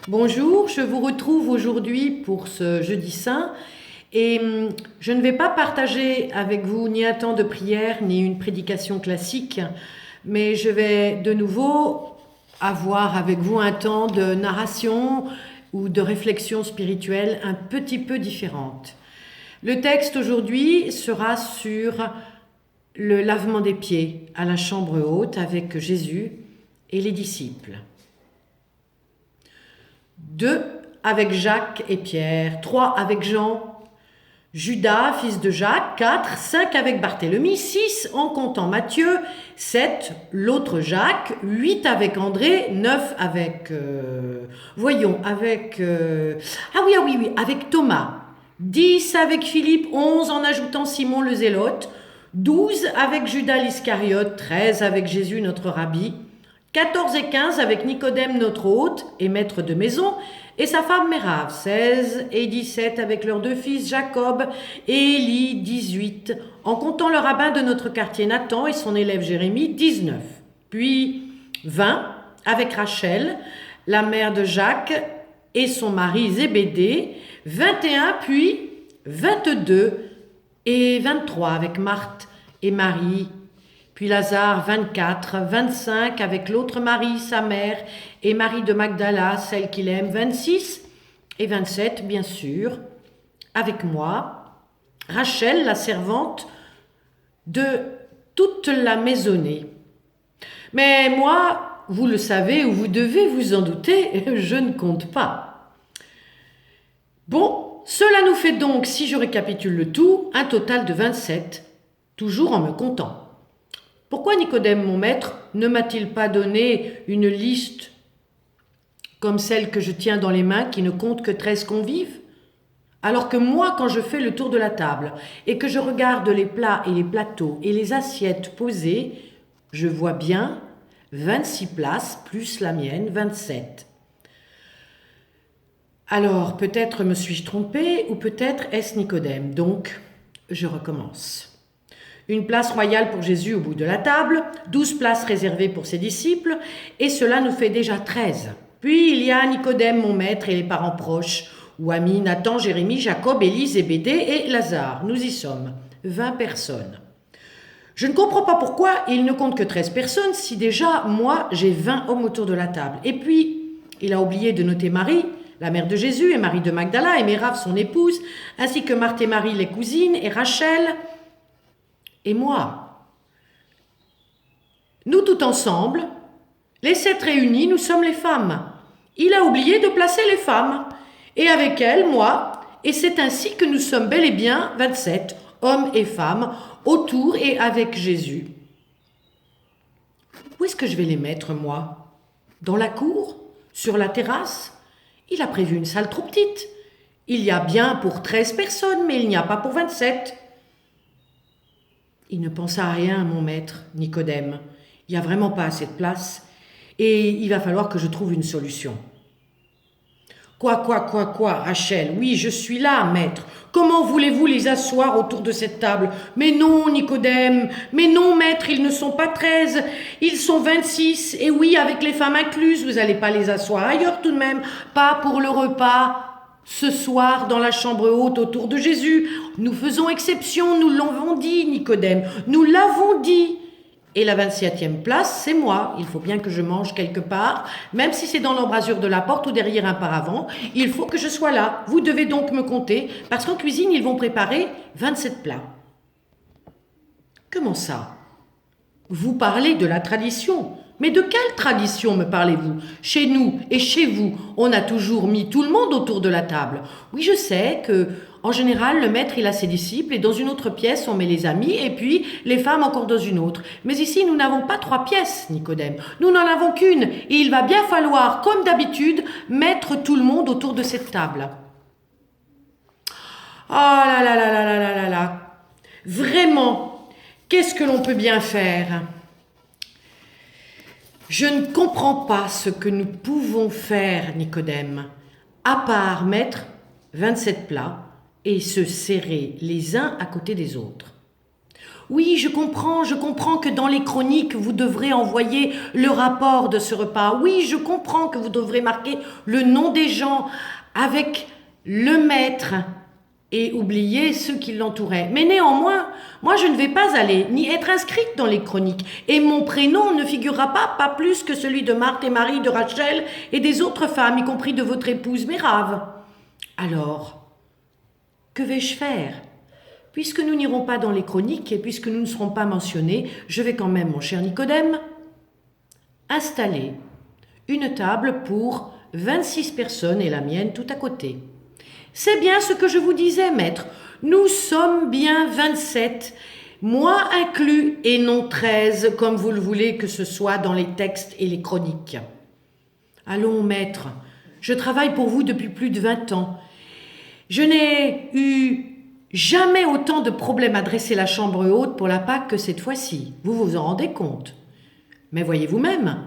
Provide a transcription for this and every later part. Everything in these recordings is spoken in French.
Bonjour, je vous retrouve aujourd'hui pour ce jeudi saint et je ne vais pas partager avec vous ni un temps de prière ni une prédication classique, mais je vais de nouveau avoir avec vous un temps de narration ou de réflexion spirituelle un petit peu différente. Le texte aujourd'hui sera sur le lavement des pieds à la chambre haute avec Jésus et les disciples. 2 avec Jacques et Pierre, 3 avec Jean, Judas, fils de Jacques, 4, 5 avec Barthélemy, 6 en comptant Matthieu, 7 l'autre Jacques, 8 avec André, 9 avec, avec Thomas, 10 avec Philippe, 11 en ajoutant Simon le Zélote, 12 avec Judas l'Iscariote, 13 avec Jésus notre Rabbi, 14 et 15 avec Nicodème notre hôte et maître de maison et sa femme Mérave, 16 et 17 avec leurs 2 fils Jacob et Élie, 18 en comptant le rabbin de notre quartier Nathan et son élève Jérémie, 19. Puis 20 avec Rachel, la mère de Jacques et son mari Zébédée, 21 puis 22 et 23 avec Marthe et Marie, puis Lazare, 24, 25 avec l'autre Marie, sa mère, et Marie de Magdala, celle qu'il aime, 26, et 27, bien sûr, avec moi, Rachel, la servante de toute la maisonnée. Mais moi, vous le savez ou vous devez vous en douter, je ne compte pas. Bon, cela nous fait donc, si je récapitule le tout, un total de 27, toujours en me comptant. Pourquoi Nicodème, mon maître, ne m'a-t-il pas donné une liste comme celle que je tiens dans les mains qui ne compte que 13 convives? Alors que moi, quand je fais le tour de la table et que je regarde les plats et les plateaux et les assiettes posées, je vois bien 26 places plus la mienne, 27. Alors, peut-être me suis-je trompée ou peut-être est-ce Nicodème. Donc, je recommence. Une place royale pour Jésus au bout de la table, 12 places réservées pour ses disciples, et cela nous fait déjà 13. Puis il y a Nicodème, mon maître, et les parents proches, ou amis, Nathan, Jérémie, Jacob, Élie, Zébédée et Lazare. Nous y sommes, 20 personnes. Je ne comprends pas pourquoi il ne compte que 13 personnes si déjà, moi, j'ai 20 hommes autour de la table. Et puis, il a oublié de noter Marie, la mère de Jésus, et Marie de Magdala, et Mérave, son épouse, ainsi que Marthe et Marie, les cousines, et Rachel, et moi. Nous tout ensemble, les 7 réunis, nous sommes les femmes. Il a oublié de placer les femmes, et avec elles, moi, et c'est ainsi que nous sommes bel et bien 27, hommes et femmes, autour et avec Jésus. Où est-ce que je vais les mettre, moi? Dans la cour? Sur la terrasse? Il a prévu une salle trop petite. Il y a bien pour 13 personnes, mais il n'y a pas pour 27. Il ne pensa à rien, mon maître, Nicodème. Il n'y a vraiment pas assez de place et il va falloir que je trouve une solution. Quoi, Rachel? Oui, je suis là, maître. Comment voulez-vous les asseoir autour de cette table? Mais non, Nicodème. Mais non, maître, ils ne sont pas 13. Ils sont 26. Et oui, avec les femmes incluses, vous n'allez pas les asseoir ailleurs tout de même. Pas pour le repas. Ce soir, dans la chambre haute autour de Jésus, nous faisons exception, nous l'avons dit, Nicodème, nous l'avons dit. Et la 27e place, c'est moi. Il faut bien que je mange quelque part, même si c'est dans l'embrasure de la porte ou derrière un paravent. Il faut que je sois là. Vous devez donc me compter, parce qu'en cuisine, ils vont préparer 27 plats. Comment ça? Vous parlez de la tradition. Mais de quelle tradition me parlez-vous? Chez nous et chez vous, on a toujours mis tout le monde autour de la table. Oui, je sais que, en général, le maître, il a ses disciples et dans une autre pièce, on met les amis et puis les femmes encore dans une autre. Mais ici, nous n'avons pas 3 pièces, Nicodème. Nous n'en avons qu'une et il va bien falloir, comme d'habitude, mettre tout le monde autour de cette table. Oh là là là là là là là là. Vraiment, qu'est-ce que l'on peut bien faire? Je ne comprends pas ce que nous pouvons faire, Nicodème, à part mettre 27 plats et se serrer les uns à côté des autres. Oui, je comprends que dans les chroniques, vous devrez envoyer le rapport de ce repas. Oui, je comprends que vous devrez marquer le nom des gens avec le maître et oublier ceux qui l'entouraient. Mais néanmoins, moi je ne vais pas aller ni être inscrite dans les chroniques. Et mon prénom ne figurera pas plus que celui de Marthe et Marie, de Rachel et des autres femmes, y compris de votre épouse Mérave. Alors, que vais-je faire ? Puisque nous n'irons pas dans les chroniques et puisque nous ne serons pas mentionnés, je vais quand même, mon cher Nicodème, installer une table pour 26 personnes et la mienne tout à côté. C'est bien ce que je vous disais, maître. Nous sommes bien 27, moi inclus, et non 13, comme vous le voulez que ce soit dans les textes et les chroniques. Allons, maître, je travaille pour vous depuis plus de 20 ans. Je n'ai eu jamais autant de problèmes à dresser la chambre haute pour la Pâque que cette fois-ci. Vous vous en rendez compte. Mais voyez vous-même,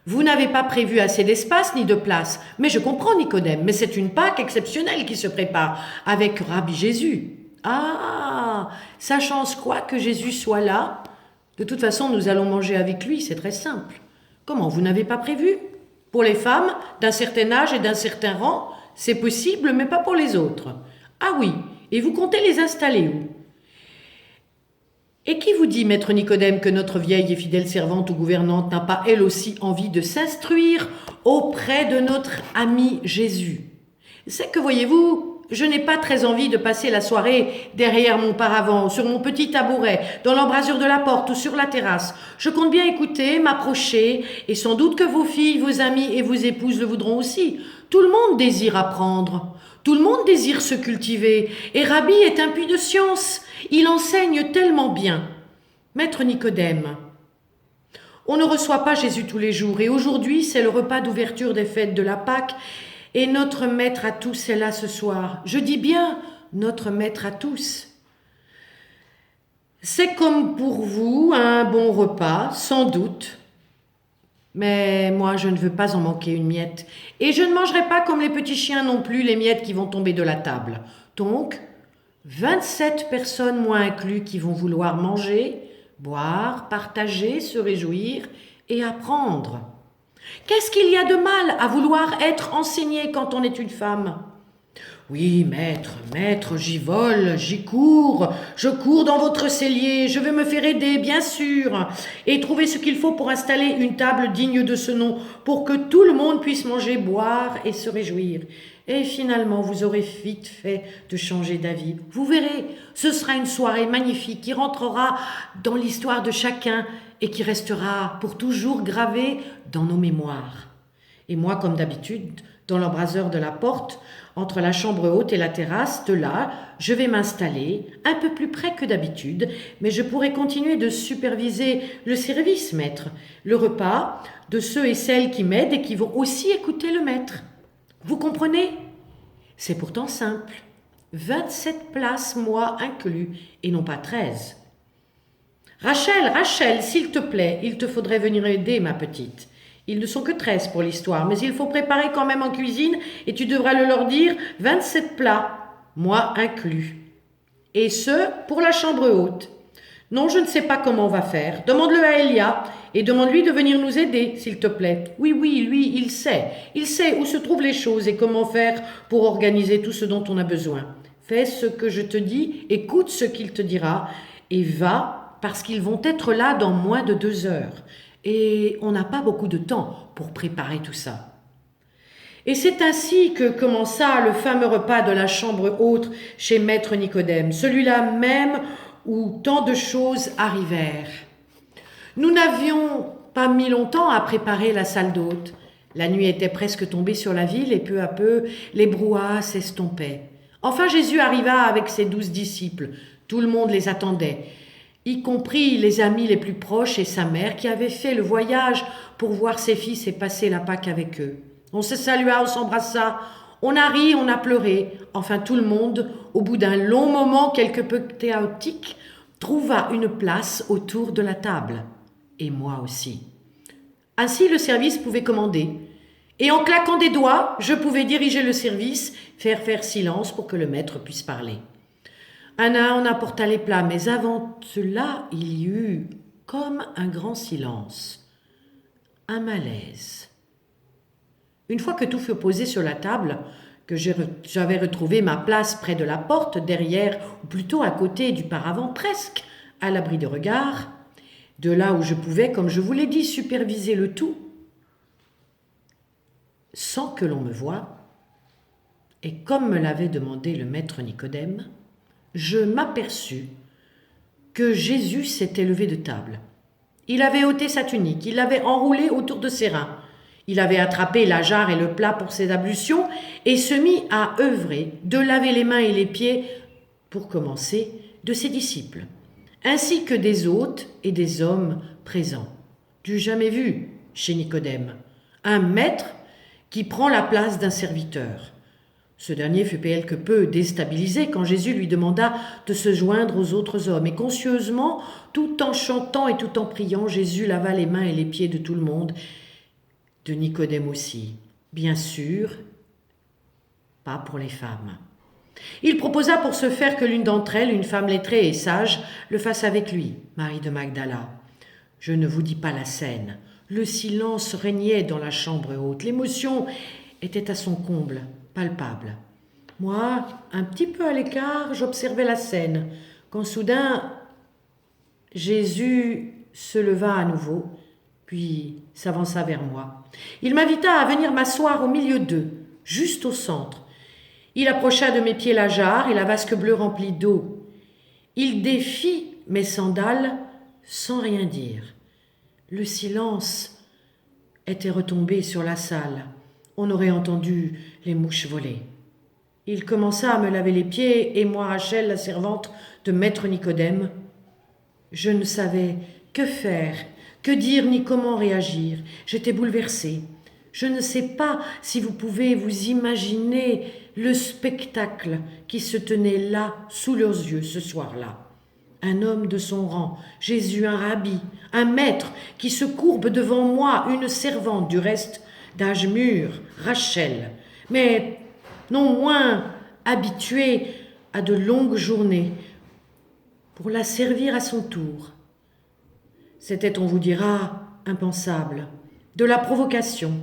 vous n'avez pas prévu assez d'espace ni de place. Mais je comprends, Nicodème, mais c'est une Pâque exceptionnelle qui se prépare avec Rabbi Jésus. Ah, ça change quoi que Jésus soit là ? De toute façon, nous allons manger avec lui, c'est très simple. Comment, vous n'avez pas prévu ? Pour les femmes d'un certain âge et d'un certain rang, c'est possible, mais pas pour les autres. Ah oui, et vous comptez les installer où ? Et qui vous dit, maître Nicodème, que notre vieille et fidèle servante ou gouvernante n'a pas elle aussi envie de s'instruire auprès de notre ami Jésus ? C'est que, voyez-vous, je n'ai pas très envie de passer la soirée derrière mon paravent, sur mon petit tabouret, dans l'embrasure de la porte ou sur la terrasse. Je compte bien écouter, m'approcher, et sans doute que vos filles, vos amis et vos épouses le voudront aussi. Tout le monde désire apprendre. Tout le monde désire se cultiver, et Rabbi est un puits de science. Il enseigne tellement bien. Maître Nicodème, on ne reçoit pas Jésus tous les jours, et aujourd'hui c'est le repas d'ouverture des fêtes de la Pâque, et notre maître à tous est là ce soir. Je dis bien notre maître à tous. C'est comme pour vous un bon repas, sans doute. Mais moi, je ne veux pas en manquer une miette. Et je ne mangerai pas comme les petits chiens non plus les miettes qui vont tomber de la table. Donc, 27 personnes, moi inclus, qui vont vouloir manger, boire, partager, se réjouir et apprendre. Qu'est-ce qu'il y a de mal à vouloir être enseigné quand on est une femme ? Oui, maître, j'y vole, j'y cours, je cours dans votre cellier, je vais me faire aider, bien sûr, et trouver ce qu'il faut pour installer une table digne de ce nom, pour que tout le monde puisse manger, boire et se réjouir. Et finalement, vous aurez vite fait de changer d'avis. Vous verrez, ce sera une soirée magnifique qui rentrera dans l'histoire de chacun et qui restera pour toujours gravée dans nos mémoires. Et moi, comme d'habitude, dans l'embraseur de la porte, entre la chambre haute et la terrasse, de là, je vais m'installer, un peu plus près que d'habitude, mais je pourrai continuer de superviser le service, maître, le repas de ceux et celles qui m'aident et qui vont aussi écouter le maître. Vous comprenez ? C'est pourtant simple. 27 places, moi inclus, et non pas 13. Rachel, s'il te plaît, il te faudrait venir aider, ma petite. Ils ne sont que 13 pour l'histoire, mais il faut préparer quand même en cuisine et tu devras le leur dire 27 plats, moi inclus. Et ce, pour la chambre haute. Non, je ne sais pas comment on va faire. Demande-le à Elia et demande-lui de venir nous aider, s'il te plaît. Oui, lui, il sait. Il sait où se trouvent les choses et comment faire pour organiser tout ce dont on a besoin. Fais ce que je te dis, écoute ce qu'il te dira et va parce qu'ils vont être là dans moins de 2 heures. Et on n'a pas beaucoup de temps pour préparer tout ça. Et c'est ainsi que commença le fameux repas de la chambre haute chez maître Nicodème, celui-là même où tant de choses arrivèrent. Nous n'avions pas mis longtemps à préparer la salle d'hôte. La nuit était presque tombée sur la ville et peu à peu, les brouhahas s'estompaient. Enfin Jésus arriva avec ses 12 disciples. Tout le monde les attendait, y compris les amis les plus proches et sa mère qui avait fait le voyage pour voir ses fils et passer la Pâque avec eux. On se salua, on s'embrassa, on a ri, on a pleuré. Enfin tout le monde, au bout d'un long moment quelque peu chaotique, trouva une place autour de la table. Et moi aussi. Ainsi le service pouvait commander. Et en claquant des doigts, je pouvais diriger le service, faire silence pour que le maître puisse parler. Un à un, on apporta les plats, mais avant cela, il y eut comme un grand silence, un malaise. Une fois que tout fut posé sur la table, que j'avais retrouvé ma place près de la porte, derrière, ou plutôt à côté du paravent, presque à l'abri de regard, de là où je pouvais, comme je vous l'ai dit, superviser le tout, sans que l'on me voie, et comme me l'avait demandé le maître Nicodème, je m'aperçus que Jésus s'était levé de table. Il avait ôté sa tunique, il l'avait enroulée autour de ses reins. Il avait attrapé la jarre et le plat pour ses ablutions et se mit à œuvrer de laver les mains et les pieds, pour commencer, de ses disciples, ainsi que des hôtes et des hommes présents. Du jamais vu chez Nicodème, un maître qui prend la place d'un serviteur. Ce dernier fut quelque peu déstabilisé quand Jésus lui demanda de se joindre aux autres hommes. Et conscieusement, tout en chantant et tout en priant, Jésus lava les mains et les pieds de tout le monde, de Nicodème aussi. Bien sûr, pas pour les femmes. Il proposa pour ce faire que l'une d'entre elles, une femme lettrée et sage, le fasse avec lui, Marie de Magdala. Je ne vous dis pas la scène. Le silence régnait dans la chambre haute. L'émotion était à son comble, palpable. Moi, un petit peu à l'écart, j'observais la scène, quand soudain, Jésus se leva à nouveau, puis s'avança vers moi. Il m'invita à venir m'asseoir au milieu d'eux, juste au centre. Il approcha de mes pieds la jarre et la vasque bleue remplie d'eau. Il défit mes sandales sans rien dire. Le silence était retombé sur la salle. On aurait entendu les mouches voler. Il commença à me laver les pieds et moi, Rachel, la servante de maître Nicodème, je ne savais que faire, que dire ni comment réagir. J'étais bouleversée. Je ne sais pas si vous pouvez vous imaginer le spectacle qui se tenait là, sous leurs yeux, ce soir-là. Un homme de son rang, Jésus, un rabbi, un maître qui se courbe devant moi, une servante du reste d'âge mûr, Rachel, mais non moins habituée à de longues journées pour la servir à son tour. C'était, on vous dira, impensable, de la provocation.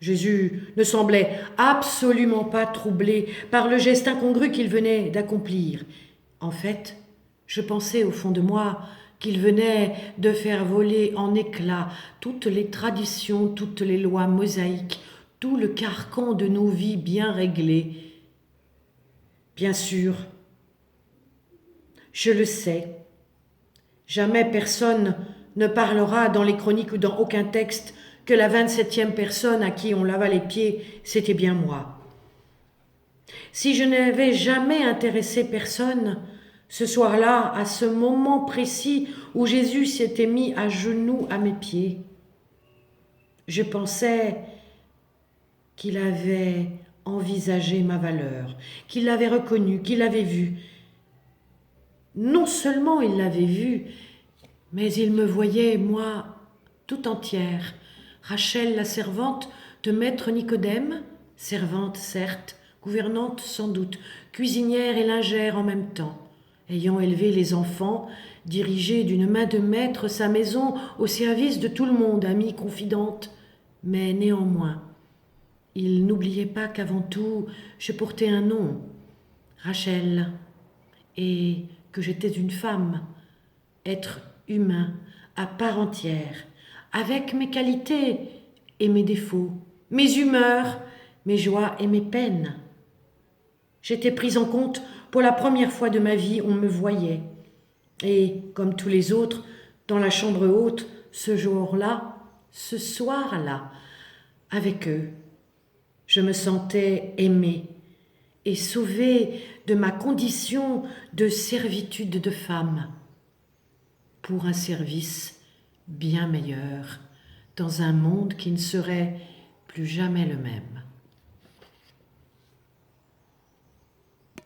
Jésus ne semblait absolument pas troublé par le geste incongru qu'il venait d'accomplir. En fait, je pensais au fond de moi qu'il venait de faire voler en éclats toutes les traditions, toutes les lois mosaïques, tout le carcan de nos vies bien réglées. Bien sûr, je le sais, jamais personne ne parlera dans les chroniques ou dans aucun texte que la 27e personne à qui on lava les pieds, c'était bien moi. Si je n'avais jamais intéressé personne, ce soir-là, à ce moment précis où Jésus s'était mis à genoux à mes pieds, je pensais qu'il avait envisagé ma valeur, qu'il l'avait reconnue, qu'il l'avait vue. Non seulement il l'avait vue, mais il me voyait, moi, tout entière. Rachel, la servante de maître Nicodème, servante certes, gouvernante sans doute, cuisinière et lingère en même temps, ayant élevé les enfants, dirigé d'une main de maître sa maison au service de tout le monde, amie, confidente, mais néanmoins, il n'oubliait pas qu'avant tout, je portais un nom, Rachel, et que j'étais une femme, être humain, à part entière, avec mes qualités et mes défauts, mes humeurs, mes joies et mes peines. J'étais prise en compte pour la première fois de ma vie, on me voyait. Et, comme tous les autres, dans la chambre haute, ce jour-là, ce soir-là, avec eux, je me sentais aimée et sauvée de ma condition de servitude de femme pour un service bien meilleur dans un monde qui ne serait plus jamais le même.